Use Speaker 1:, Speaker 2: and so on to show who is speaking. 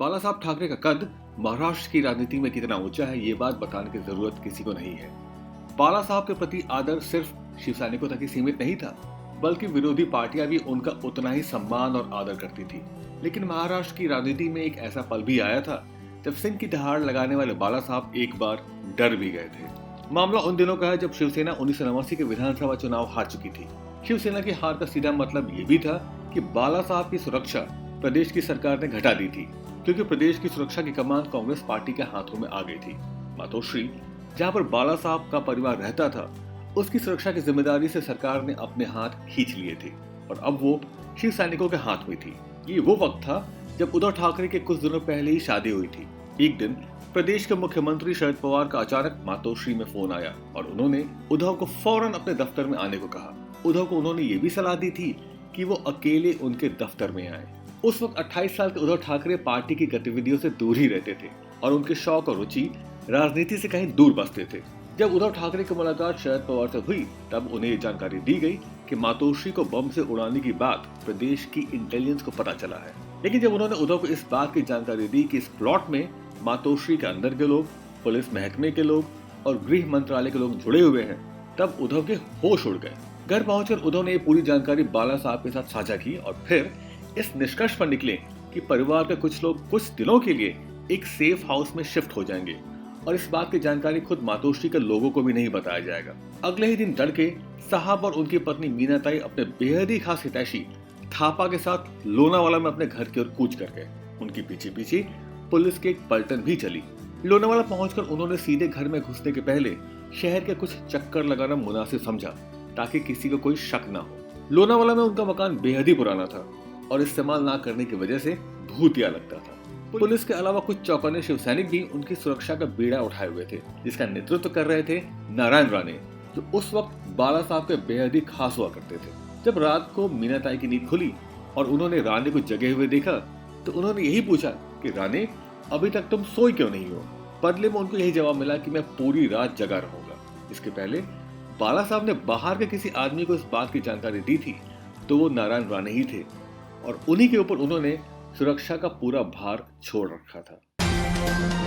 Speaker 1: बाला साहब ठाकरे का कद महाराष्ट्र की राजनीति में कितना ऊंचा है, ये बात बताने की जरूरत किसी को नहीं है। बाला साहब के प्रति आदर सिर्फ शिव सैनिकों तक ही सीमित नहीं था, बल्कि विरोधी पार्टियां भी उनका उतना ही सम्मान और आदर करती थी। लेकिन महाराष्ट्र की राजनीति में एक ऐसा पल भी आया था जब सिंह की दहाड़ लगाने वाले बाला साहब एक बार डर भी गए थे। मामला उन दिनों का है जब शिवसेना 1989 के विधानसभा चुनाव हार चुकी थी। शिवसेना की हार का सीधा मतलब ये भी था कि बाला साहब की सुरक्षा प्रदेश की सरकार ने घटा दी थी, क्योंकि प्रदेश की सुरक्षा की कमान कांग्रेस पार्टी के हाथों में आ गई थी। मातोश्री, जहां पर बाला साहब का परिवार रहता था, उसकी सुरक्षा की जिम्मेदारी से सरकार ने अपने हाथ खींच लिए थे और अब वो शिव सैनिकों के हाथ में थी। ये वो वक्त था जब उद्धव ठाकरे के कुछ दिनों पहले ही शादी हुई थी। एक दिन प्रदेश के मुख्यमंत्री शरद पवार का अचानक मातोश्री में फोन आया और उन्होंने उद्धव को फौरन अपने दफ्तर में आने को कहा। उद्धव को उन्होंने ये भी सलाह दी थी कि वो अकेले उनके दफ्तर में आए। उस वक्त 28 साल के उद्धव ठाकरे पार्टी की गतिविधियों से दूर ही रहते थे और उनके शौक और रुचि राजनीति से कहीं दूर बसते थे। जब उद्धव ठाकरे की मुलाकात शरद पवार से हुई, तब उन्हें ये जानकारी दी गई कि मातोश्री को बम से उड़ाने की बात प्रदेश की इंटेलिजेंस को पता चला है। लेकिन जब उन्होंने उद्धव को इस बात की जानकारी दी कि इस प्लॉट में मातोश्री के अंदर के लोग, पुलिस महकमे के लोग और गृह मंत्रालय के लोग जुड़े हुए हैं, तब उद्धव के होश उड़ गए। घर पहुंचकर उद्धव ने ये पूरी जानकारी बाला साहब के साथ साझा की और फिर इस निष्कर्ष पर निकले कि परिवार के कुछ लोग कुछ दिनों के लिए एक सेफ हाउस में शिफ्ट हो जाएंगे और इस बात की जानकारी खुद मातोश्री के लोगों को भी नहीं बताया जाएगा। अगले ही दिन तड़के साहब और उनकी पत्नी मीनाताई अपने बेहद ही खास हितैषी थापा के साथ लोनावाला में अपने घर की ओर कूच कर गए। उनके पीछे पीछे पुलिस की एक पलटन भी चली। लोनावाला पहुंचकर उन्होंने सीधे घर में घुसने के पहले शहर के कुछ चक्कर लगाना मुनासिब समझा, ताकि किसी को कोई शक ना हो। लोनावाला में उनका मकान बेहद ही पुराना था और इस्तेमाल ना करने की वजह से भूतिया लगता था। पुलिस के अलावा कुछ चौकन्ने शिव सैनिक भी उनकी सुरक्षा का बीड़ा उठाए हुए थे, जिसका नेतृत्व कर रहे थे नारायण राणे, जो उस वक्त बाला साहब के बेहद ही खास हुआ करते थे। जब रात को मीनाताई की नींद खुली और उन्होंने राणे को जगे हुए देखा, तो उन्होंने यही पूछा कि राणे, अभी तक तुम सोई क्यों नहीं हो? बदले में उनको यही जवाब मिला कि मैं पूरी रात जगा रहूंगा। इसके पहले बाला साहब ने बाहर के किसी आदमी को इस बात की जानकारी दी थी, तो वो नारायण राणे ही थे और उन्हीं के ऊपर उन्होंने सुरक्षा का पूरा भार छोड़ रखा था।